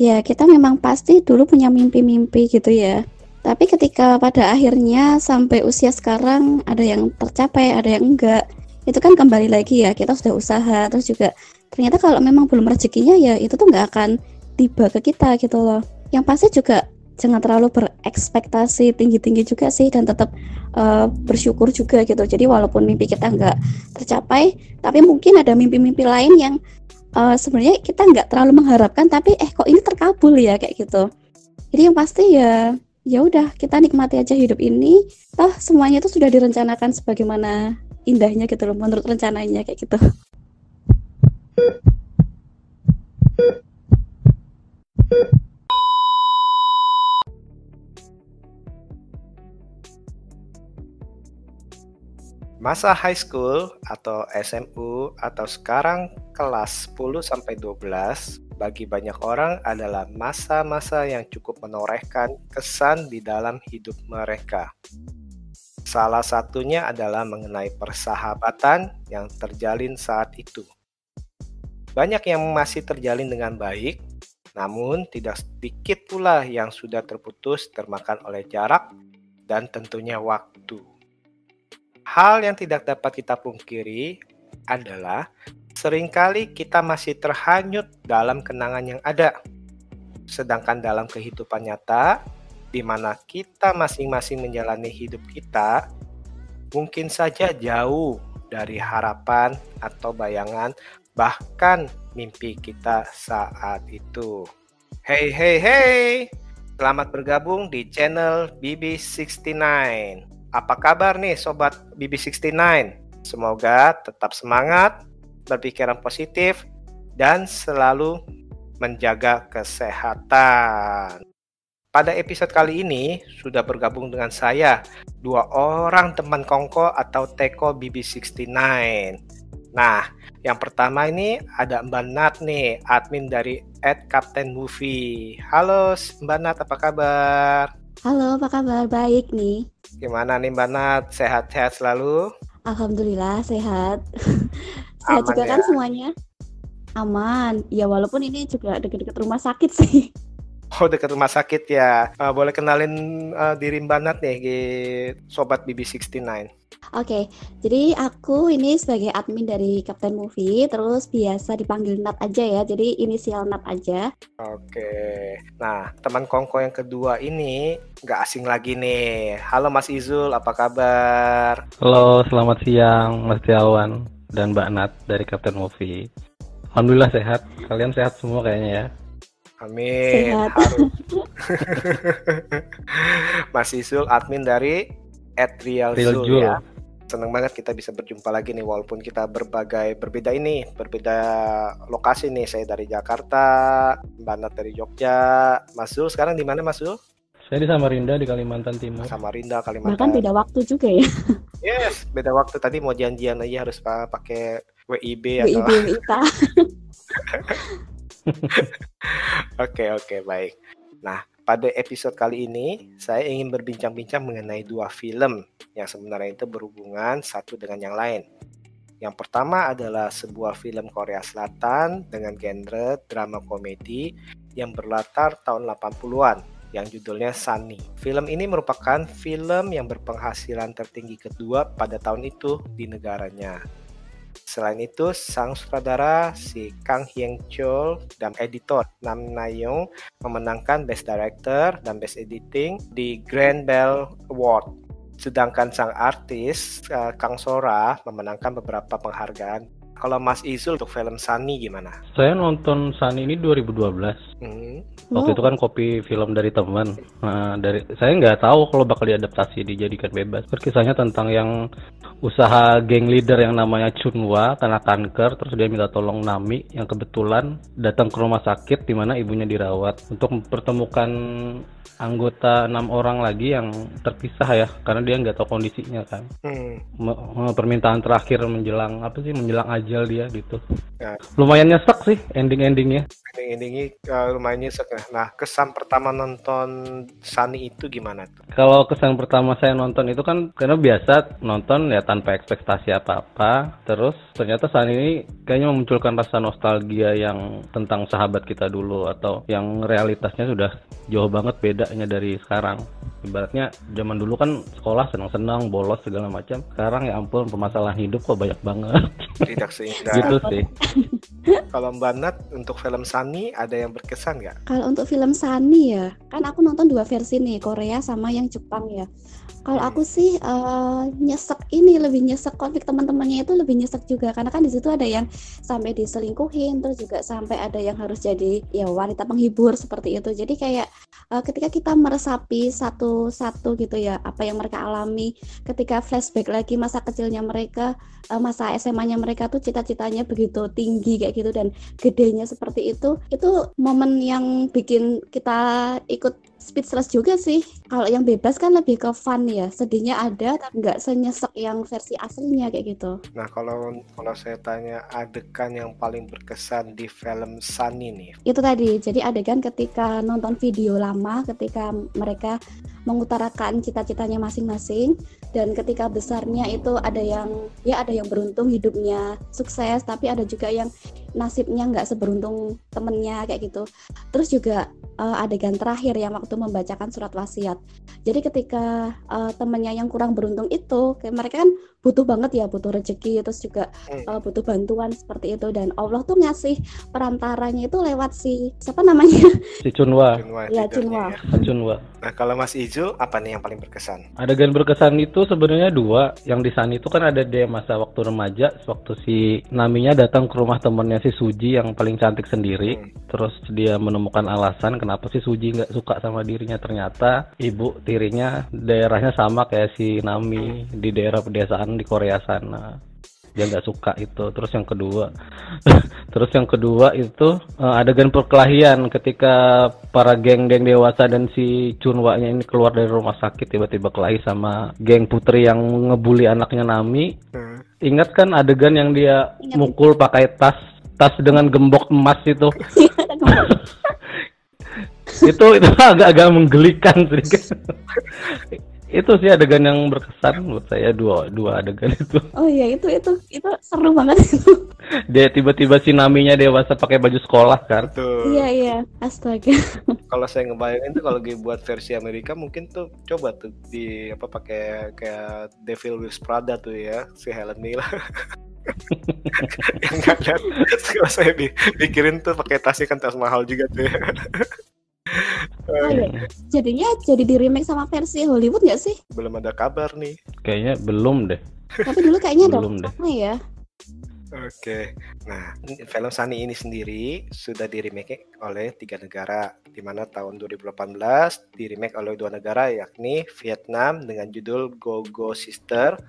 Ya, kita memang pasti dulu punya mimpi-mimpi gitu ya. Tapi ketika pada akhirnya sampai usia sekarang ada yang tercapai, ada yang enggak. Itu kan kembali lagi ya, kita sudah usaha, terus juga ternyata kalau memang belum rezekinya ya itu tuh nggak akan tiba ke kita gitu loh. Yang pasti juga jangan terlalu berekspektasi tinggi-tinggi juga sih dan tetap bersyukur juga gitu. Jadi walaupun mimpi kita nggak tercapai, tapi mungkin ada mimpi-mimpi lain yang sebenarnya kita nggak terlalu mengharapkan tapi kok ini terkabul ya kayak gitu. Jadi yang pasti ya ya udah kita nikmati aja hidup ini, toh semuanya itu sudah direncanakan sebagaimana indahnya gitu loh menurut rencananya kayak gitu. Masa high school atau SMU atau sekarang kelas 10 sampai 12 bagi banyak orang adalah masa-masa yang cukup menorehkan kesan di dalam hidup mereka. Salah satunya adalah mengenai persahabatan yang terjalin saat itu. Banyak yang masih terjalin dengan baik, namun tidak sedikit pula yang sudah terputus termakan oleh jarak dan tentunya waktu. Hal yang tidak dapat kita pungkiri adalah seringkali kita masih terhanyut dalam kenangan yang ada. Sedangkan dalam kehidupan nyata, di mana kita masing-masing menjalani hidup kita, mungkin saja jauh dari harapan atau bayangan, bahkan mimpi kita saat itu. Hey, hey, hey! Selamat bergabung di channel BB69. Apa kabar nih Sobat BB69? Semoga tetap semangat, berpikiran positif, dan selalu menjaga kesehatan. Pada episode kali ini, sudah bergabung dengan saya, 2 orang teman kongko atau Teko BB69. Nah, yang pertama ini ada Mbak Nat nih, admin dari @captainmovie. Halo Mbak Nat, apa kabar? Halo, apa kabar? Baik nih. Gimana nih Mbak Nat? Sehat-sehat selalu? Alhamdulillah sehat. Sehat Aman juga ya? kan semuanya? Aman. Ya walaupun ini juga deket-deket rumah sakit sih. Oh, dekat rumah sakit ya. Boleh kenalin diri Mbak Nat nih di Sobat BB69. Oke, jadi aku ini sebagai admin dari Captain Movie, terus biasa dipanggil Nat aja ya, jadi inisial Nat aja. Oke. Nah, teman kongko yang kedua ini nggak asing lagi nih. Halo Mas Izul, apa kabar? Halo, selamat siang Mas Tiawan dan Mbak Nat dari Captain Movie. Alhamdulillah sehat. Kalian sehat semua kayaknya ya. Amin. Sehat. Harus. Mas Izul, admin dari @realzul ya. Seneng banget kita bisa berjumpa lagi nih, walaupun kita berbeda lokasi nih. Saya dari Jakarta, Mbak Nat dari Jogja. Mas Zul sekarang di mana Mas Zul? Saya di Samarinda di Kalimantan Timur. Samarinda, Kalimantan. Bahkan beda waktu juga ya. Yes, beda waktu. Tadi mau janjian aja harus pakai WIB atau WIB. Oke, baik. Nah, pada episode kali ini saya ingin berbincang-bincang mengenai 2 film yang sebenarnya itu berhubungan satu dengan yang lain. Yang pertama adalah sebuah film Korea Selatan dengan genre drama komedi yang berlatar tahun 80-an yang judulnya Sunny. Film ini merupakan film yang berpenghasilan tertinggi kedua pada tahun itu di negaranya. Selain itu, sang sutradara si Kang Hyeng Chol dan editor Nam Na-young memenangkan Best Director dan Best Editing di Grand Bell Award. Sedangkan sang artis Kang Sora memenangkan beberapa penghargaan. Kalau Mas Izul untuk film Sunny gimana? Saya nonton Sunny ini 2012. Waktu itu kan copy film dari teman. Nah, saya nggak tahu kalau bakal diadaptasi dijadikan bebas. Kisahnya tentang yang usaha geng leader yang namanya Chunwa kena kanker, terus dia minta tolong Nami yang kebetulan datang ke rumah sakit di mana ibunya dirawat untuk mempertemukan anggota 6 orang lagi yang terpisah ya, karena dia nggak tahu kondisinya kan. Permintaan terakhir menjelang menajal dia gitu. Nah, Lumayan nyesek sih endingnya. endingnya lumayan nyesek. Nah, kesan pertama nonton Sunny itu gimana tuh? Kalau kesan pertama saya nonton itu kan karena biasa nonton ya tanpa ekspektasi apa-apa. Terus ternyata saat ini kayaknya memunculkan rasa nostalgia yang tentang sahabat kita dulu, atau yang realitasnya sudah jauh banget bedanya dari sekarang. Ibaratnya zaman dulu kan sekolah senang-senang, bolos segala macam. Sekarang ya ampun, permasalahan hidup kok banyak banget. Tidak seindah. Gitu sih. Kalau Mbak Nat untuk film Sunny ada yang berkesan nggak? Kalau untuk film Sunny ya, kan aku nonton 2 versi nih, Korea sama yang Jepang ya. Kalau aku sih lebih nyesek konflik teman-temannya itu lebih nyesek juga, karena kan di situ ada yang sampai diselingkuhin, terus juga sampai ada yang harus jadi ya wanita penghibur seperti itu. Jadi kayak ketika kita meresapi satu-satu gitu ya apa yang mereka alami, ketika flashback lagi masa kecilnya mereka, masa SMA-nya mereka tuh cita-citanya begitu tinggi kayak gitu dan gedenya seperti itu momen yang bikin kita ikut speechless juga sih. Kalau yang bebas kan lebih ke fun ya, sedihnya ada tapi nggak senyesek yang versi aslinya kayak gitu. Nah, kalau saya tanya adegan yang paling berkesan di film Sunny nih, Itu tadi, jadi adegan ketika nonton video lama, ketika mereka mengutarakan cita-citanya masing-masing, dan ketika besarnya itu ada yang beruntung hidupnya sukses, tapi ada juga yang nasibnya nggak seberuntung temennya kayak gitu. Terus juga adegan terakhir yang waktu membacakan surat wasiat. Jadi ketika temennya yang kurang beruntung itu, kayak mereka kan butuh banget ya, butuh rezeki, terus juga butuh bantuan seperti itu, dan Allah tuh ngasih perantaranya itu lewat siapa namanya? Si Chunwa. Ya, Chunwa. Chunwa. Nah, kalau Mas Ijo, apa nih yang paling berkesan? Adegan berkesan itu sebenarnya 2. Yang di Sunny itu kan ada dia masa waktu remaja, waktu si Naminya datang ke rumah temennya si Suji yang paling cantik sendiri. Terus dia menemukan alasan kenapa si Suji nggak suka sama dirinya. Ternyata ibu tirinya daerahnya sama kayak si Nami di daerah pedesaan di Korea sana. Dia nggak suka itu. Terus yang kedua itu adegan perkelahian ketika para geng-geng dewasa dan si Chunwa-nya ini keluar dari rumah sakit, tiba-tiba kelahi sama geng putri yang ngebully anaknya Nami. Ingat kan adegan yang dia mukul pakai tas dengan gembok emas itu? itu agak menggelikan sedikit. Itu sih adegan yang berkesan menurut saya, dua adegan itu. Oh iya, itu seru banget itu. Dia tiba-tiba si Naminya dewasa pakai baju sekolah kan. Tuh. Iya, astaga. Kalau saya ngebayangin tuh kalau dibuat versi Amerika mungkin tuh coba tuh pakai kayak Devil Wears Prada tuh ya, si Helen Miller. Yang nggak lihat, kalau saya pikirin tuh pakai tasnya kan tas mahal juga tuh ya. Oh iya. Jadinya jadi di remake sama versi Hollywood nggak sih? Belum ada kabar nih. Kayaknya belum deh. Tapi dulu kayaknya Belum ada sama ya. Oke, nah film Sunny ini sendiri sudah di-remake oleh 3 negara, di mana tahun 2018 di-remake oleh 2 negara, yakni Vietnam dengan judul Go Go Sister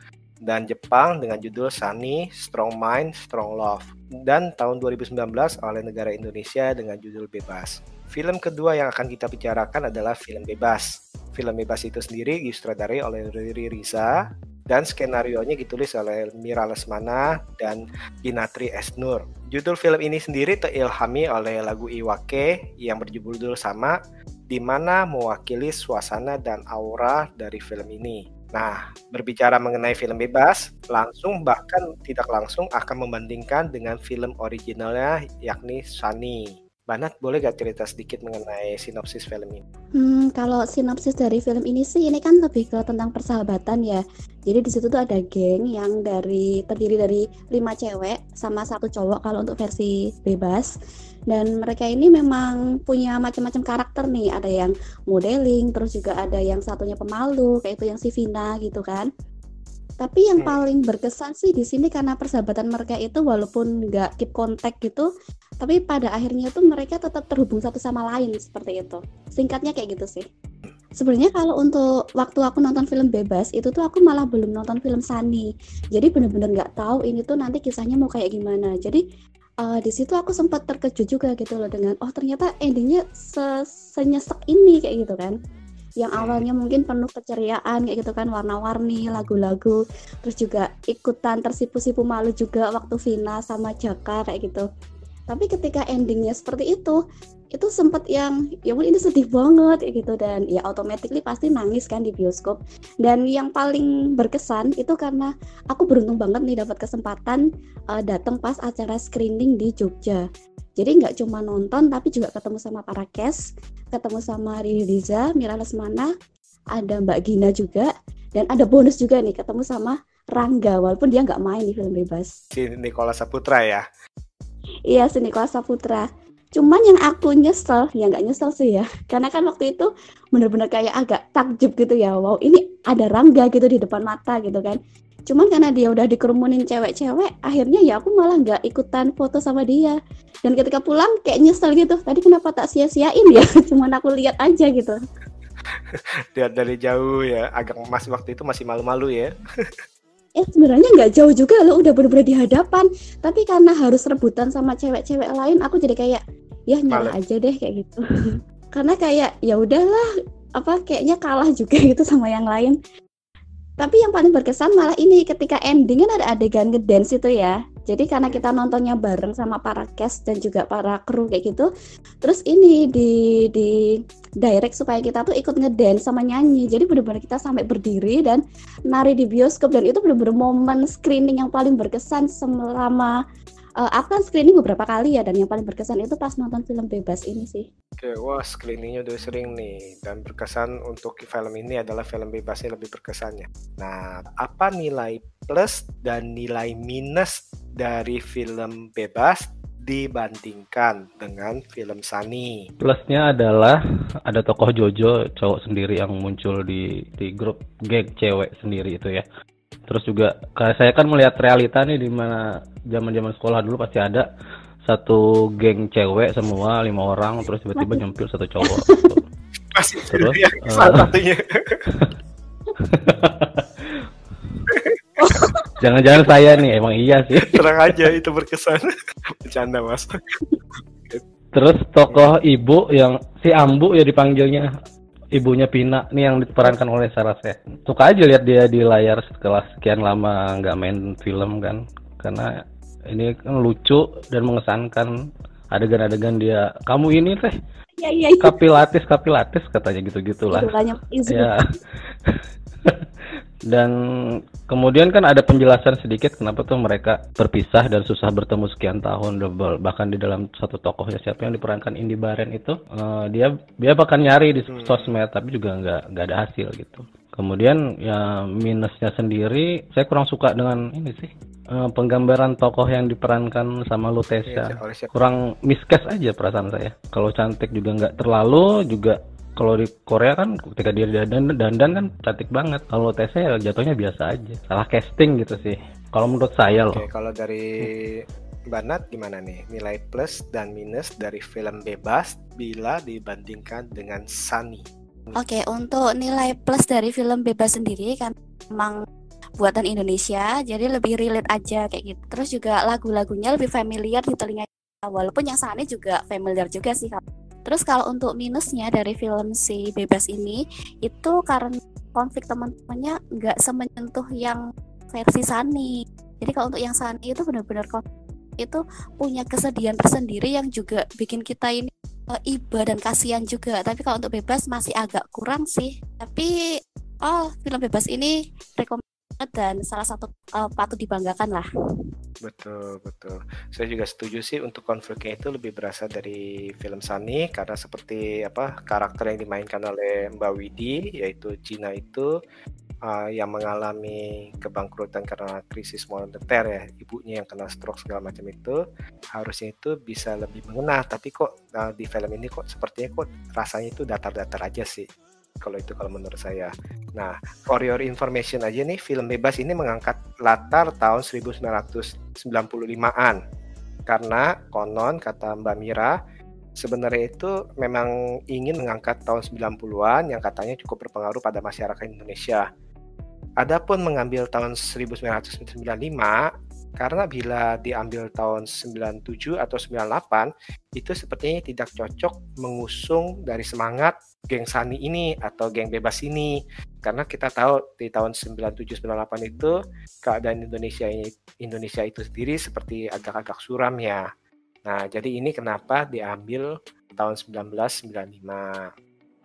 dan Jepang dengan judul Sunny, Strong Mind, Strong Love, dan tahun 2019 oleh negara Indonesia dengan judul Bebas. Film kedua yang akan kita bicarakan adalah film Bebas. Film Bebas itu sendiri disutradarai oleh Riri Riza dan skenarionya ditulis oleh Mira Lesmana dan Binatri Esnur. Judul film ini sendiri terilhami oleh lagu Iwake yang berjudul sama, di mana mewakili suasana dan aura dari film ini. Nah, berbicara mengenai film Bebas, langsung bahkan tidak langsung akan membandingkan dengan film originalnya yakni Sunny. Banat, boleh gak cerita sedikit mengenai sinopsis film ini? Kalau sinopsis dari film ini sih, ini kan lebih ke tentang persahabatan ya. Jadi di situ tuh ada geng yang terdiri dari 5 cewek sama 1 cowok kalau untuk versi Bebas. Dan mereka ini memang punya macam-macam karakter nih. Ada yang modeling, terus juga ada yang satunya pemalu, kayak itu yang si Vina gitu kan. Tapi yang paling berkesan sih di sini karena persahabatan mereka itu walaupun nggak keep kontak gitu, tapi pada akhirnya tuh mereka tetap terhubung satu sama lain seperti itu. Singkatnya kayak gitu sih. Sebenarnya kalau untuk waktu aku nonton film Bebas itu tuh aku malah belum nonton film Sunny. Jadi bener-bener nggak tahu ini tuh nanti kisahnya mau kayak gimana. Jadi di situ aku sempat terkejut juga gitu loh dengan ternyata endingnya senyesek ini kayak gitu kan. yang awalnya mungkin penuh keceriaan kayak gitu kan, warna-warni, lagu-lagu, terus juga ikutan tersipu-sipu malu juga waktu Vina sama Jaka kayak gitu. Tapi ketika endingnya seperti itu sempet yang ya ampun ini sedih banget kayak gitu, dan ya automatically pasti nangis kan di bioskop. Dan yang paling berkesan itu karena aku beruntung banget nih dapat kesempatan datang pas acara screening di Jogja. Jadi nggak cuma nonton tapi juga ketemu sama para cast, ketemu sama Riri Riza, Mira Lesmana, ada Mbak Gina juga, dan ada bonus juga nih ketemu sama Rangga walaupun dia nggak main di film bebas. Si Nicholas Saputra ya? Iya, si Nicholas Saputra. Cuman yang aku nyesel, ya nggak nyesel sih ya, karena kan waktu itu bener-bener kayak agak takjub gitu ya, wow ini ada Rangga gitu di depan mata gitu kan. Cuman karena dia udah dikerumunin cewek-cewek, akhirnya ya aku malah nggak ikutan foto sama dia. Dan ketika pulang kayak nyesel gitu, tadi kenapa tak sia-siain ya, cuman aku lihat aja gitu. Lihat dari jauh ya, agak waktu itu masih malu-malu ya. Sebenarnya nggak jauh juga loh, udah bener-bener di hadapan. Tapi karena harus rebutan sama cewek-cewek lain, aku jadi kayak ya nyerah aja deh kayak gitu. Karena kayak ya udahlah, kayaknya kalah juga gitu sama yang lain. Tapi yang paling berkesan malah ini ketika ending kan ada adegan ngedance itu ya. Jadi karena kita nontonnya bareng sama para cast dan juga para kru kayak gitu, terus ini di direct supaya kita tuh ikut ngedance sama nyanyi. Jadi benar-benar kita sampai berdiri dan nari di bioskop, dan itu benar-benar momen screening yang paling berkesan selama aku kan screening beberapa kali ya, dan yang paling berkesan itu pas nonton film bebas ini sih. Oke, wah screeningnya udah sering nih, dan berkesan untuk film ini adalah film bebasnya lebih berkesannya. Nah, apa nilai plus dan nilai minus dari film bebas dibandingkan dengan film Sunny? Plusnya adalah ada tokoh Jojo cowok sendiri yang muncul di grup geng cewek sendiri itu ya. Terus juga kayak saya kan melihat realita nih, di mana zaman-zaman sekolah dulu pasti ada satu geng cewek semua 5 orang, terus tiba-tiba nyempil satu cowok. Terus salah satunya. Jangan-jangan saya nih, emang iya sih. Terang aja itu berkesan. Bercanda mas. Terus tokoh ibu yang si Ambu ya dipanggilnya, ibunya Pina nih yang diperankan oleh Sarah Sechan. Suka aja lihat dia di layar setelah sekian lama nggak main film kan, karena ini kan lucu dan mengesankan adegan-adegan dia. Kamu ini teh ya. kapilates katanya gitu-gitulah. Ya. Dan kemudian kan ada penjelasan sedikit kenapa tuh mereka berpisah dan susah bertemu sekian tahun. Bahkan di dalam satu tokohnya siapa yang diperankan Indy Barens itu, dia bahkan nyari di sosmed tapi juga nggak ada hasil gitu. Kemudian ya minusnya sendiri, saya kurang suka dengan ini sih, penggambaran tokoh yang diperankan sama Lutesha. Kurang miscast aja perasaan saya. Kalau cantik juga nggak terlalu, juga kalau di Korea kan ketika dia dandan kan cantik banget. Kalau Lutesha ya jatuhnya biasa aja. Salah casting gitu sih. Kalau menurut saya loh. Oke, kalau dari Mbak Nat gimana nih? Nilai plus dan minus dari film bebas bila dibandingkan dengan Sunny? Oke, untuk nilai plus dari film bebas sendiri kan memang buatan Indonesia, jadi lebih relate aja kayak gitu. Terus juga lagu-lagunya lebih familiar di telinga. Walaupun yang Sunny juga familiar juga sih. Terus kalau untuk minusnya dari film si bebas ini, itu karena konflik teman-temannya nggak semenyentuh yang versi Sunny. Jadi kalau untuk yang Sunny itu benar-benar itu punya kesedihan tersendiri yang juga bikin kita ini iba dan kasihan juga. Tapi kalau untuk bebas masih agak kurang sih. Tapi film bebas ini rekomendasi dan salah satu patut dibanggakan lah. Betul. Saya juga setuju sih, untuk konfliknya itu lebih berasal dari film Sunny, karena seperti karakter yang dimainkan oleh Mbak Widi, yaitu Gina itu yang mengalami kebangkrutan karena krisis moneter ya, ibunya yang kena stroke segala macam itu, harusnya itu bisa lebih mengena, tapi kok di film ini kok sepertinya kok rasanya itu datar-datar aja sih. Kalau menurut saya. Nah, for your information aja nih, film bebas ini mengangkat latar tahun 1995-an. Karena konon kata Mbak Mira, sebenarnya itu memang ingin mengangkat tahun 90-an yang katanya cukup berpengaruh pada masyarakat Indonesia. Adapun mengambil tahun 1995, Karena bila diambil tahun 97 atau 98, itu sepertinya tidak cocok mengusung dari semangat geng Sunny ini atau geng bebas ini. Karena kita tahu di tahun 97-98 itu keadaan Indonesia itu sendiri seperti agak-agak suram ya. Nah, jadi ini kenapa diambil tahun 1995.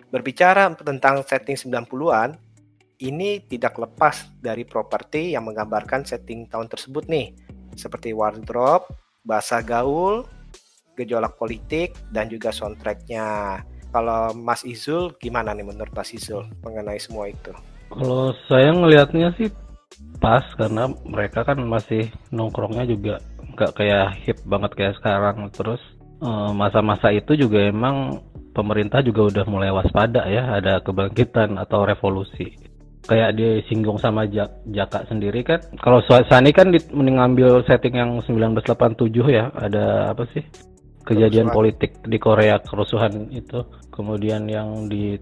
Berbicara tentang setting 90-an, ini tidak lepas dari properti yang menggambarkan setting tahun tersebut nih, seperti wardrobe, bahasa gaul, gejolak politik, dan juga soundtracknya. Kalau Mas Izul, gimana nih menurut Mas Izul mengenai semua itu? Kalau saya ngelihatnya sih pas, karena mereka kan masih nongkrongnya juga nggak kayak hip banget kayak sekarang. Terus masa-masa itu juga emang pemerintah juga udah mulai waspada ya, ada kebangkitan atau revolusi. Kayak disinggung sama Jaka sendiri kan. Kalau Sunny kan mengambil setting yang 1987 ya, ada apa sih? Kejadian politik di Korea, kerusuhan itu. Kemudian yang di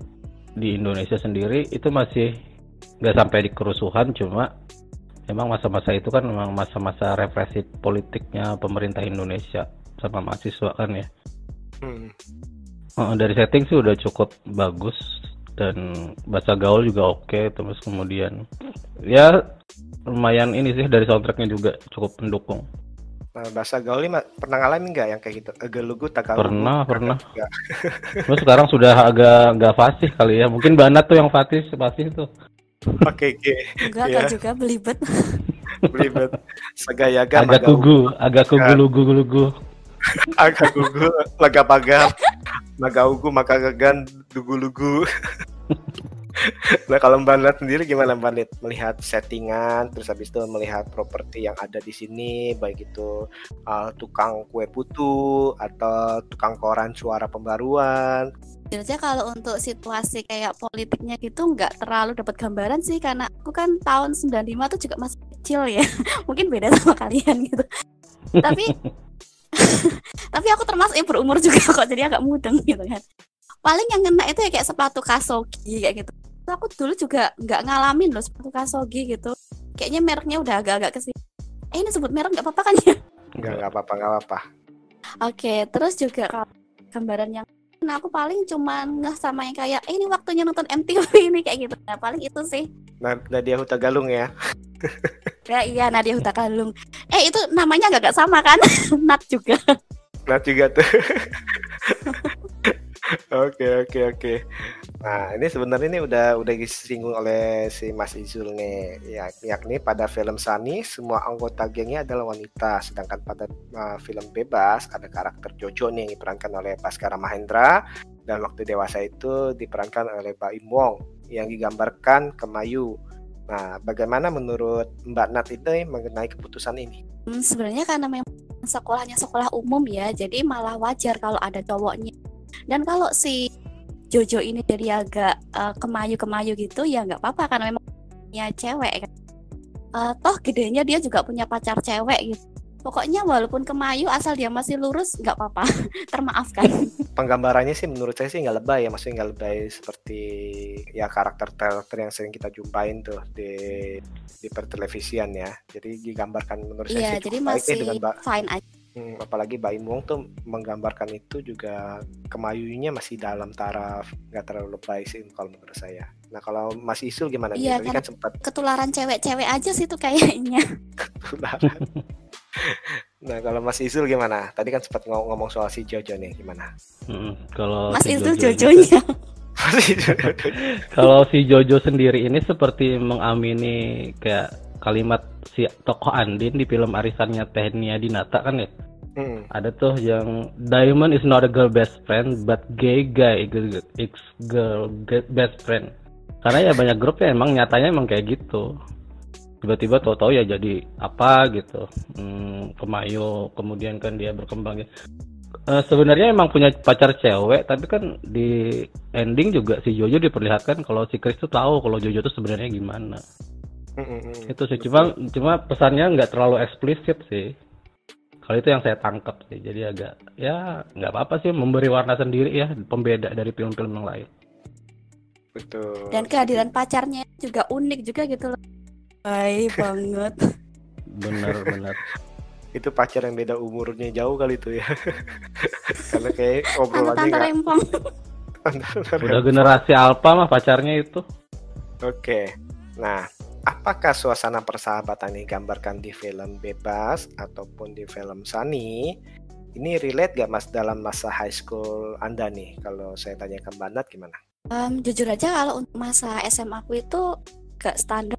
Indonesia sendiri itu masih nggak sampai di kerusuhan, cuma emang masa-masa itu kan memang masa-masa represi politiknya pemerintah Indonesia sama mahasiswa kan ya. Dari setting sih udah cukup bagus, dan bahasa gaul juga oke. Terus kemudian ya lumayan ini sih, dari soundtracknya juga cukup mendukung. Nah, bahasa gaul ini pernah ngalamin nggak yang kayak gitu? Gelugu, Tagalugu? Pernah. Terus sekarang sudah agak nggak fasih kali ya. Mungkin Banat tuh yang fasih tuh. Oke. Enggak juga belibet. Segayaga agak kugu lugu. Agak gugu, laga-pagar, magaugu, makagagan, dugu-lugu. Nah, kalau Mbak Nat sendiri gimana Mbak Nat melihat settingan, terus habis itu melihat properti yang ada di sini, baik itu tukang kue putu atau tukang koran suara pembaruan? Sebenarnya kalau untuk situasi kayak politiknya gitu nggak terlalu dapat gambaran sih, karena aku kan tahun 95 tuh juga masih kecil ya. Mungkin beda sama kalian gitu. Tapi aku termasuk yang berumur juga kok, jadi agak mudeng gitu kan. Paling yang kena itu ya kayak sepatu Kasogi kayak gitu. Aku dulu juga nggak ngalamin loh sepatu Kasogi gitu. Kayaknya mereknya udah agak-agak kesini. Ini sebut merek nggak apa-apa kan ya? Nggak apa-apa. Oke, terus juga kalau gambaran yang aku paling cuman ngeh sama yang kayak ini waktunya nonton MTV ini kayak gitu. Nah paling itu sih. Nadia Hutagalung ya? Ya iya, Nadia Hutagalung. Itu namanya agak sama kan? Nat juga tuh. Oke. Nah, ini sebenarnya ini udah disinggung oleh si Mas Izul nih, ya, yakni pada film Sunny semua anggota gengnya adalah wanita, sedangkan pada film Bebas ada karakter Jojo nih yang diperankan oleh Baskara Mahendra, dan waktu dewasa itu diperankan oleh Baim Wong yang digambarkan Kemayu. Nah, bagaimana menurut Mbak Nat itu mengenai keputusan ini? Sebenarnya karena memang sekolahnya sekolah umum ya, jadi malah wajar kalau ada cowoknya. Dan kalau si Jojo ini jadi agak kemayu-kemayu gitu ya nggak apa-apa, karena memang punya cewek kan. Toh gedenya dia juga punya pacar cewek gitu. Pokoknya walaupun kemayu asal dia masih lurus nggak apa-apa, termaafkan. Penggambarannya sih menurut saya sih nggak lebay ya, maksudnya nggak lebay seperti ya karakter yang sering kita jumpain tuh di pertelevisian ya. Jadi digambarkan menurut saya sih jadi cukup baik masih dengan fine aja. Apalagi Baim Wong tuh menggambarkan itu juga kemayunya masih dalam taraf, nggak terlalu lebay sih kalau menurut saya. Nah kalau Mas Isul gimana? Iya, Tadi kan sempat ketularan cewek-cewek aja sih tuh kayaknya. Ketularan. Nah kalau Mas Isul gimana? Tadi kan sempat ngomong soal si Jojo nih, gimana? Kalau Mas si Isul Jojonya. Kalau si Jojo sendiri ini seperti mengamini kayak kalimat si tokoh Andin di film arisannya Tehnia Dinata kan ya. Ada tuh yang Diamond is not a girl best friend but gay guy is girl best friend. Karena ya banyak grup ya emang nyatanya emang kayak gitu. Tiba-tiba tahu-tahu ya jadi apa gitu. Kemayu, kemudian kan dia berkembang ya. Sebenarnya emang punya pacar cewek, tapi kan di ending juga si Jojo diperlihatkan kalau si Chris tuh tahu kalau Jojo tuh sebenarnya gimana. Itu sih, cuma pesannya nggak terlalu eksplisit sih. Kalau itu yang saya tangkap sih, jadi agak ya nggak apa-apa sih, memberi warna sendiri ya, pembeda dari film-film yang lain. Betul. Dan kehadiran pacarnya juga unik juga gitu loh. Baik banget. Benar. Itu pacar yang beda umurnya jauh kali itu ya. Karena kayak obrolannya Tante rempong. Udah generasi alpha mah pacarnya itu. Oke. Nah, apakah suasana persahabatan yang digambarkan di film Bebas ataupun di film Sunny ini relate gak Mas dalam masa high school Anda nih? Kalau saya tanya ke Mbak Nat gimana? Jujur aja kalau untuk masa SMA aku itu gak standar,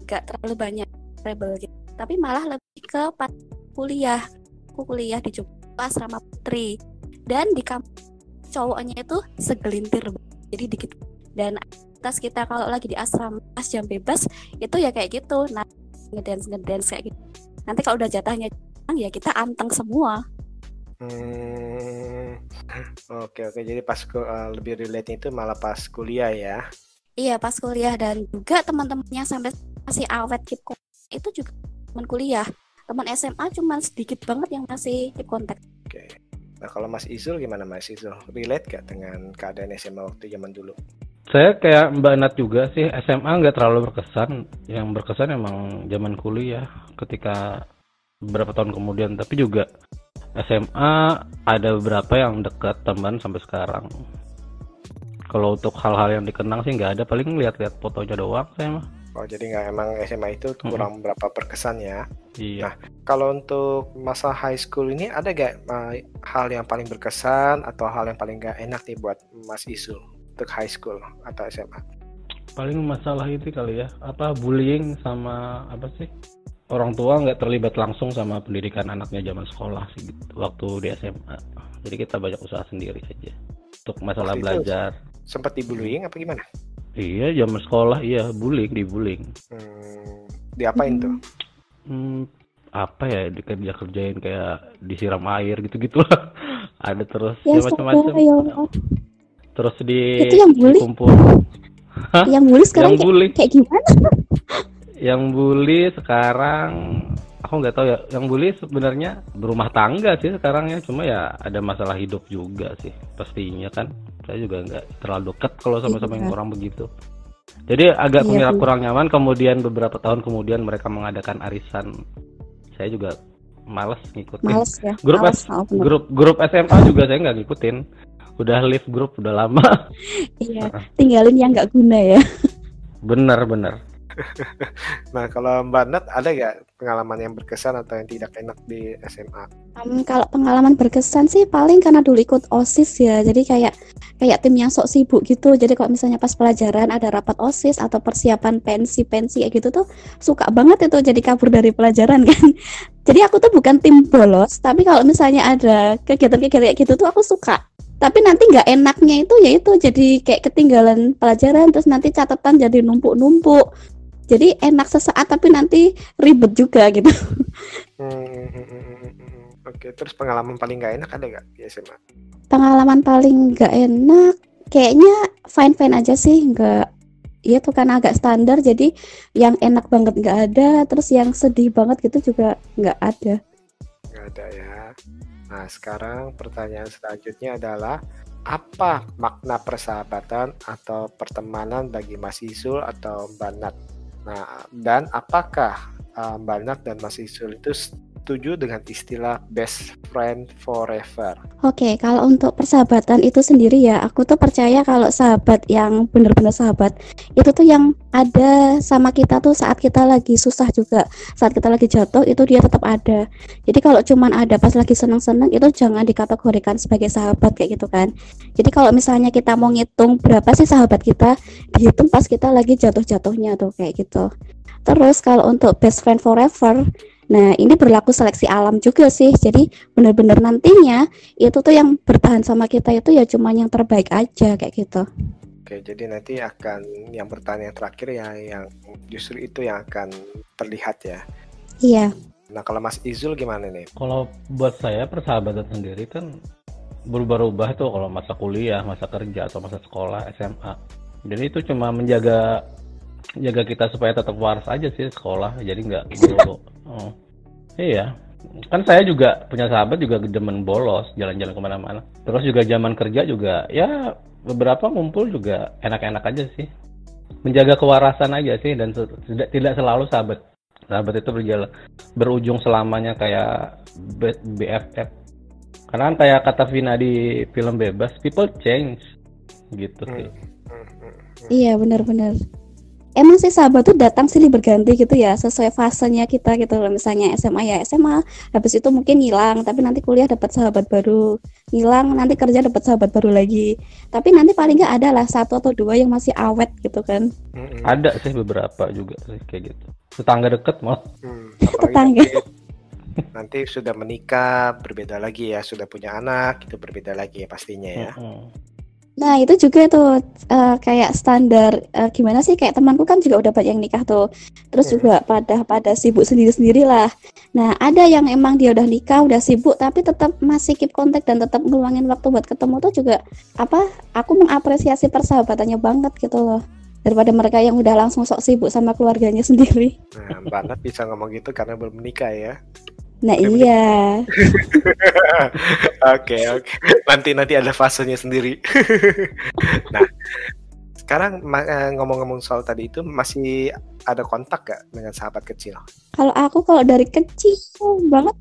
gak terlalu banyak rebel gitu. Tapi malah lebih ke pas kuliah. Aku kuliah di Jogja asrama putri. Dan di kampus cowoknya itu segelintir, jadi dikit. Dan aktivitas kita kalau lagi di asrama pas jam bebas itu ya kayak gitu. Nah, ngedance kayak gitu. Nanti kalau udah jatahnya ya kita anteng semua. Oke. Jadi pas lebih relate itu malah pas kuliah ya? Iya, pas kuliah. Dan juga teman-teman yang sampai masih awet keep kontak itu juga teman kuliah. Teman SMA cuma sedikit banget yang masih keep kontak. Oke. Nah, kalau Mas Izul gimana Mas Izul? Relate gak dengan keadaan SMA waktu zaman dulu? Saya kayak Mbak Nat juga sih, SMA nggak terlalu berkesan. Yang berkesan emang zaman kuliah ketika beberapa tahun kemudian. Tapi juga SMA ada beberapa yang dekat teman sampai sekarang. Kalau untuk hal-hal yang dikenang sih nggak ada, paling lihat-lihat fotonya doang saya mah. Oh, jadi nggak, emang SMA itu kurang berapa berkesan ya? Iya. Nah, kalau untuk masa high school ini ada gak hal yang paling berkesan atau hal yang paling gak enak nih buat Mas Izul untuk high school atau SMA? Paling masalah itu kali ya, bullying sama orang tua nggak terlibat langsung sama pendidikan anaknya zaman sekolah sih gitu, waktu di SMA. Jadi kita banyak usaha sendiri aja untuk masalah belajar. Sempat dibullying apa gimana? Iya, zaman sekolah dibullying. Diapain tuh? Dikerjain kayak disiram air gitu-gitu lah. Ada terus ya macam-macam. Ya. Terus itu yang bully? Dikumpul. Yang bully sekarang kayak gimana? Yang bully sekarang aku nggak tahu ya. Yang bully sebenarnya berumah tangga sih sekarang ya. Cuma ya ada masalah hidup juga sih pastinya kan. Saya juga nggak terlalu dekat kalau sama-sama yang orang begitu. Jadi agak kurang nyaman. Kemudian beberapa tahun kemudian mereka mengadakan arisan. Saya juga males ngikutin. Males ya. Grup SMA juga saya nggak ngikutin. Udah leave grup udah lama. Iya. Tinggalin yang nggak guna ya. Bener. Nah, kalau Mbak Nat ada gak pengalaman yang berkesan atau yang tidak enak di SMA? Kalau pengalaman berkesan sih paling karena dulu ikut OSIS ya. Jadi kayak tim yang sok sibuk gitu. Jadi kalau misalnya pas pelajaran ada rapat OSIS atau persiapan pensi kayak gitu tuh suka banget itu jadi kabur dari pelajaran kan. Jadi aku tuh bukan tim bolos, tapi kalau misalnya ada kegiatan-kegiatan kayak gitu tuh aku suka. Tapi nanti nggak enaknya itu yaitu jadi kayak ketinggalan pelajaran, terus nanti catatan jadi numpuk-numpuk. Jadi enak sesaat tapi nanti ribet juga gitu. Oke, terus pengalaman paling nggak enak ada nggak di SMA? Pengalaman paling nggak enak kayaknya fine aja sih, nggak. Iya tuh kan agak standar, jadi yang enak banget nggak ada, terus yang sedih banget gitu juga nggak ada. Nggak ada ya. Nah, sekarang pertanyaan selanjutnya adalah apa makna persahabatan atau pertemanan bagi Mas Izul atau Mbak Nat? Nah, dan apakah Mbak Nat dan Mas Izul itu setuju dengan istilah best friend forever? Oke, kalau untuk persahabatan itu sendiri ya, aku tuh percaya kalau sahabat yang benar-benar sahabat itu tuh yang ada sama kita tuh saat kita lagi susah juga, saat kita lagi jatuh itu dia tetap ada. Jadi kalau cuman ada pas lagi senang-senang itu jangan dikategorikan sebagai sahabat kayak gitu kan. Jadi kalau misalnya kita mau ngitung berapa sih sahabat kita, dihitung pas kita lagi jatuh-jatuhnya tuh kayak gitu. Terus kalau untuk best friend forever, nah ini berlaku seleksi alam juga sih. Jadi benar-benar nantinya itu tuh yang bertahan sama kita itu ya cuma yang terbaik aja kayak gitu. Oke, jadi nanti akan yang bertahan yang terakhir ya, yang justru itu yang akan terlihat ya. Iya. Nah, kalau Mas Izul gimana nih? Kalau buat saya persahabatan sendiri kan berubah-ubah tuh kalau masa kuliah, masa kerja atau masa sekolah, SMA. Jadi itu cuma menjaga kita supaya tetap waras aja sih sekolah, jadi nggak dulu. Iya, kan saya juga punya sahabat juga demen bolos, jalan-jalan kemana-mana. Terus juga zaman kerja juga, ya beberapa ngumpul juga enak-enak aja sih. Menjaga kewarasan aja sih, dan tidak selalu sahabat itu berujung selamanya kayak BFF. Karena kan kayak kata Vina di film Bebas, people change gitu sih. Iya, benar-benar. Emang sih sahabat tuh datang silih berganti gitu ya, sesuai fasenya kita gitu loh. Misalnya SMA ya SMA, habis itu mungkin hilang, tapi nanti kuliah dapat sahabat baru, hilang, nanti kerja dapat sahabat baru lagi. Tapi nanti paling nggak ada lah 1 atau 2 yang masih awet gitu kan. Ada sih beberapa juga sih kayak gitu. Tetangga deket mah. Tetangga. Nanti sudah menikah berbeda lagi ya, sudah punya anak itu berbeda lagi ya pastinya ya. Nah itu juga tuh kayak standar gimana sih, kayak temanku kan juga udah banyak yang nikah tuh, terus juga pada sibuk sendiri-sendiri lah. Nah ada yang emang dia udah nikah, udah sibuk, tapi tetap masih keep kontak dan tetap ngeluangin waktu buat ketemu tuh juga aku mengapresiasi persahabatannya banget gitu loh, daripada mereka yang udah langsung sok sibuk sama keluarganya sendiri. Nah Mbak Nat bisa ngomong gitu karena belum menikah ya. Nah iya. Oke. Nanti ada fasenya sendiri. Nah, sekarang ngomong-ngomong soal tadi itu, masih ada kontak gak dengan sahabat kecil? Kalau dari kecil banget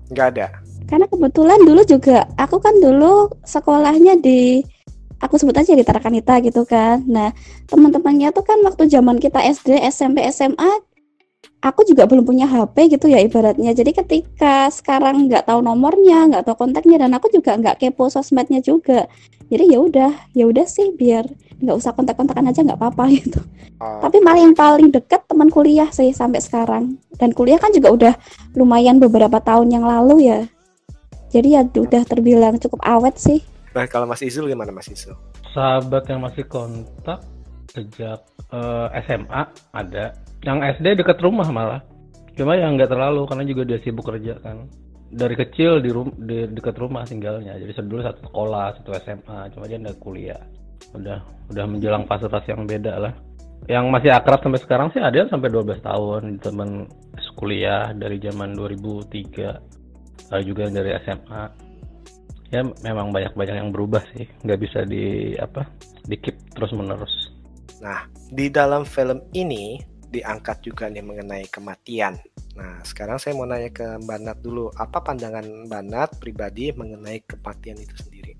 Nggak ada. Karena kebetulan dulu juga aku kan dulu sekolahnya aku sebut aja di Tarakanita gitu kan. Nah teman-temannya tuh kan waktu zaman kita SD, SMP, SMA, aku juga belum punya HP gitu ya ibaratnya. Jadi ketika sekarang nggak tahu nomornya, nggak tahu kontaknya, dan aku juga nggak kepo sosmednya juga. Jadi ya udah sih, biar nggak usah kontak-kontakan aja nggak apa-apa gitu. Tapi paling deket teman kuliah sih sampai sekarang. Dan kuliah kan juga udah lumayan beberapa tahun yang lalu ya. Jadi ya udah terbilang cukup awet sih. Nah kalau Mas Izul gimana Mas Izul? Sahabat yang masih kontak sejak SMA ada. Yang SD dekat rumah malah. Cuma yang nggak terlalu karena juga dia sibuk kerja kan. Dari kecil di dekat rumah tinggalnya. Jadi dulu satu sekolah, satu SMA. Cuma dia udah kuliah. Udah menjelang fase-fase yang beda lah. Yang masih akrab sampai sekarang sih ada yang sampai 12 tahun, teman kuliah dari zaman 2003. Ada juga yang dari SMA. Ya memang banyak yang berubah sih. Nggak bisa di keep terus menerus. Nah di dalam film ini diangkat juga nih mengenai kematian. Nah, sekarang saya mau nanya ke Mbak Nat dulu. Apa pandangan Mbak Nat pribadi mengenai kematian itu sendiri?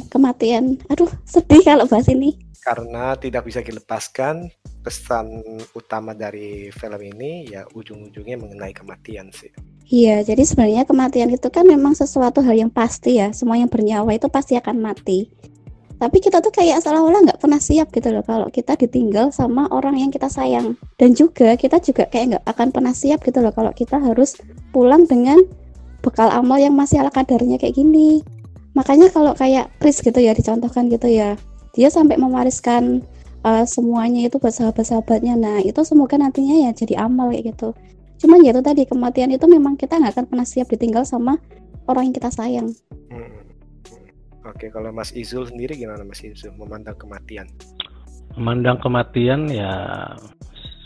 Kematian, aduh sedih kalau bahas ini. Karena tidak bisa dilepaskan pesan utama dari film ini ya ujung-ujungnya mengenai kematian sih. Iya, jadi sebenarnya kematian itu kan memang sesuatu hal yang pasti ya. Semua yang bernyawa itu pasti akan mati. Tapi kita tuh kayak seolah-olah nggak pernah siap gitu loh kalau kita ditinggal sama orang yang kita sayang. Dan juga kita juga kayak nggak akan pernah siap gitu loh kalau kita harus pulang dengan bekal amal yang masih ala kadarnya kayak gini. Makanya kalau kayak Chris gitu ya, dicontohkan gitu ya, dia sampai mewariskan semuanya itu buat sahabat-sahabatnya. Nah itu semoga nantinya ya jadi amal kayak gitu. Cuman ya itu tadi, kematian itu memang kita nggak akan pernah siap ditinggal sama orang yang kita sayang. Oke, kalau Mas Izul sendiri gimana Mas Izul memandang kematian? Memandang kematian ya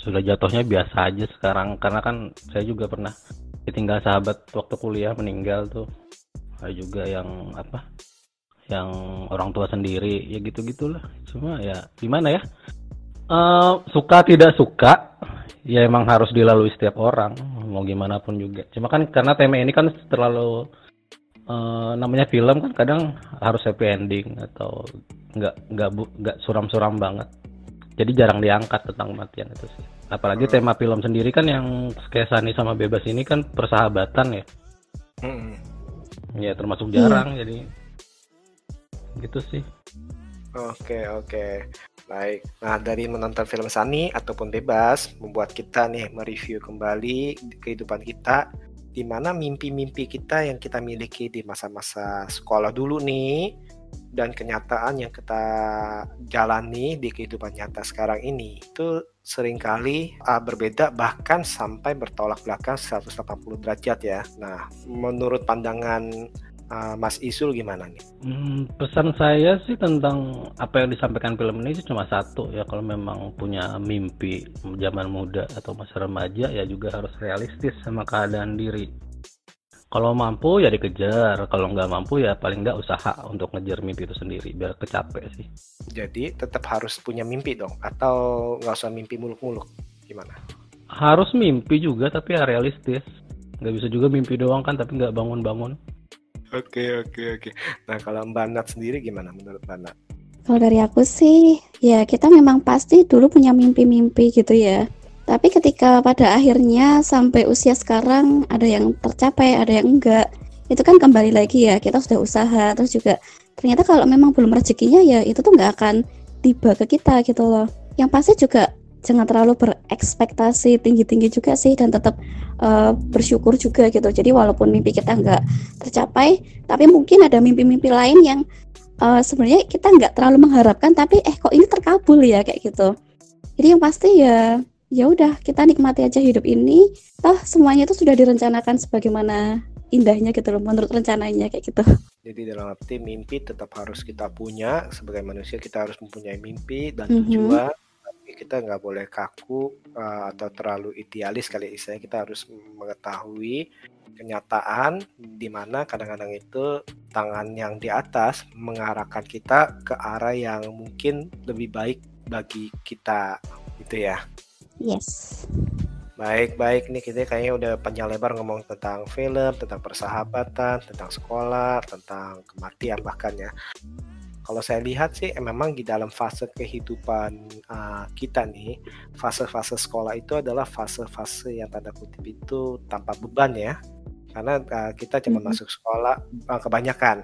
sudah jatuhnya biasa aja sekarang, karena kan saya juga pernah ditinggal sahabat waktu kuliah, meninggal tuh. Ada juga yang yang orang tua sendiri, ya gitu-gitulah. Cuma ya gimana ya, suka tidak suka ya emang harus dilalui setiap orang, mau gimana pun juga. Cuma kan karena tema ini kan terlalu namanya film kan kadang harus happy ending atau nggak suram-suram banget, jadi jarang diangkat tentang kematian itu sih. Apalagi tema film sendiri kan yang kayak Sani sama Bebas ini kan persahabatan ya. Ya termasuk jarang, jadi gitu sih. Oke. Baik. Nah, dari menonton film Sani ataupun Bebas membuat kita nih mereview kembali kehidupan kita, di mana mimpi-mimpi kita yang kita miliki di masa-masa sekolah dulu nih, dan kenyataan yang kita jalani di kehidupan nyata sekarang ini itu seringkali berbeda, bahkan sampai bertolak belakang 180 derajat ya. Nah, menurut pandangan Mas Izul gimana nih? Pesan saya sih tentang apa yang disampaikan film ini cuma satu ya, kalau memang punya mimpi zaman muda atau masa remaja ya juga harus realistis sama keadaan diri. Kalau mampu ya dikejar, kalau nggak mampu ya paling nggak usaha untuk ngejar mimpi itu sendiri biar kecapek sih. Jadi tetap harus punya mimpi dong, atau nggak usah mimpi muluk-muluk, gimana? harus mimpi juga tapi ya realistis. Nggak bisa juga mimpi doang kan tapi nggak bangun-bangun. Oke. Nah, kalau Mbak Nat sendiri gimana menurut Mbak Nat? Kalau dari aku sih, ya kita memang pasti dulu punya mimpi-mimpi gitu ya. Tapi ketika pada akhirnya sampai usia sekarang ada yang tercapai, ada yang enggak. Itu kan kembali lagi ya, kita sudah usaha, terus juga ternyata kalau memang belum rezekinya ya itu tuh nggak akan tiba ke kita gitu loh. Yang pasti juga jangan terlalu berekspektasi tinggi-tinggi juga sih, dan tetap bersyukur juga gitu. Jadi walaupun mimpi kita nggak tercapai, tapi mungkin ada mimpi-mimpi lain yang sebenarnya kita nggak terlalu mengharapkan, tapi kok ini terkabul ya kayak gitu. Jadi yang pasti ya udah kita nikmati aja hidup ini. Toh semuanya itu sudah direncanakan sebagaimana indahnya gitu loh menurut rencananya kayak gitu. Jadi dalam arti mimpi tetap harus kita punya. Sebagai manusia kita harus mempunyai mimpi dan tujuan. Tapi kita nggak boleh kaku atau terlalu idealis kali istilahnya. Kita harus mengetahui kenyataan di mana kadang-kadang itu tangan yang di atas mengarahkan kita ke arah yang mungkin lebih baik bagi kita gitu ya. Yes. Baik nih, kita kayaknya udah panjang lebar ngomong tentang film, tentang persahabatan, tentang sekolah, tentang kematian bahkan ya. Kalau saya lihat sih memang di dalam fase kehidupan kita nih, fase-fase sekolah itu adalah fase-fase yang tanda kutip itu tanpa beban ya. Karena kita cuma masuk sekolah, kebanyakan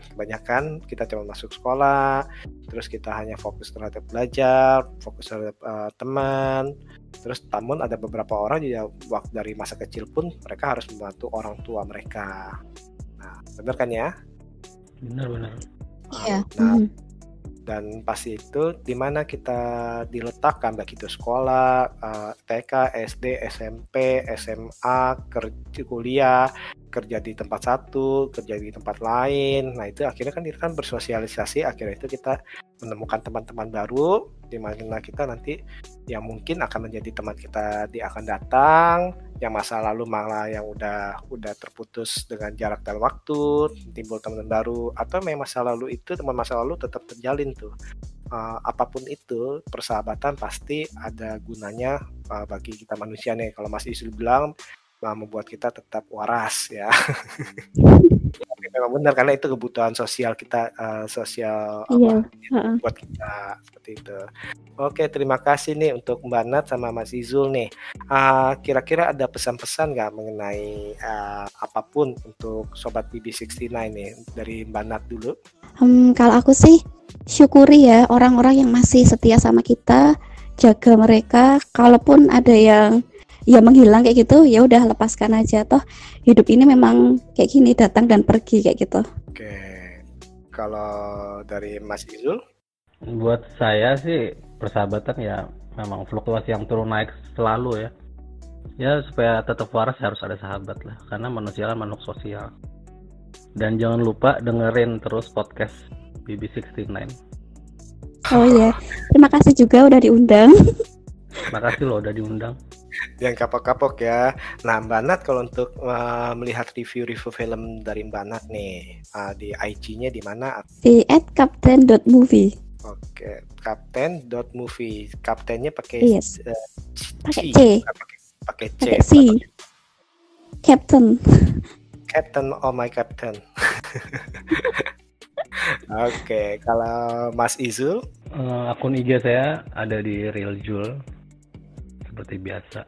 kita cuma masuk sekolah, terus kita hanya fokus terhadap belajar, fokus terhadap teman. Terus namun ada beberapa orang juga waktu dari masa kecil pun mereka harus membantu orang tua mereka. Nah, benar kan ya? Benar. Iya. Nah, dan pasti itu di mana kita diletakkan, baik itu sekolah, TK, SD, SMP, SMA, kuliah, kerja di tempat satu, kerja di tempat lain. Nah itu akhirnya kan kita kan bersosialisasi, akhirnya itu kita menemukan teman-teman baru di mana kita nanti yang mungkin akan menjadi teman kita di akan datang, yang masa lalu malah yang udah terputus dengan jarak dan waktu, timbul teman baru, atau memang masa lalu itu teman masa lalu tetap terjalin tuh. Apapun itu persahabatan pasti ada gunanya bagi kita manusia nih. Kalau Mas Isul bilang membuat kita tetap waras ya. Memang benar karena itu kebutuhan sosial kita, buat kita seperti itu. Oke, terima kasih nih untuk Mbak Nat sama Mas Izul nih. Kira-kira ada pesan-pesan nggak mengenai apapun untuk Sobat BB69 nih dari Mbak Nat dulu? Kalau aku sih syukuri ya orang-orang yang masih setia sama kita, jaga mereka. Kalaupun ada yang menghilang kayak gitu, ya udah lepaskan aja. Toh hidup ini memang kayak gini, datang dan pergi kayak gitu. Oke. Kalau dari Mas Izul? Buat saya sih persahabatan ya memang fluktuasi yang turun naik selalu ya. Ya supaya tetap waras harus ada sahabat lah, karena manusia kan makhluk sosial. Dan jangan lupa dengerin terus podcast BB69. Oh iya, terima kasih juga udah diundang. Terima kasih loh udah diundang. Yang kapok-kapok ya. Nah Mbak Nat kalau untuk melihat review-review film dari Mbak Nat nih, di IG-nya di mana? Di @captain.movie. Oke, captain.movie. Kaptennya pakai pakai C. Pakai C. Captain. Captain, oh my captain. Oke, kalau Mas Izul? Akun IG saya ada di Real Jul seperti biasa.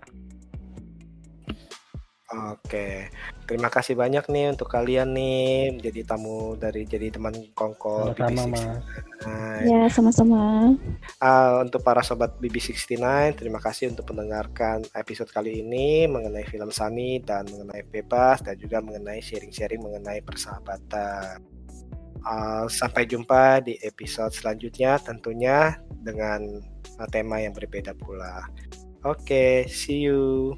Oke, terima kasih banyak nih untuk kalian nih jadi teman kongko sama-sama, BB69. Ya, sama-sama. Untuk para sobat BB69, terima kasih untuk mendengarkan episode kali ini mengenai film Sunny dan mengenai bebas dan juga mengenai sharing-sharing mengenai persahabatan. Sampai jumpa di episode selanjutnya tentunya dengan tema yang berbeda pula. Oke, see you.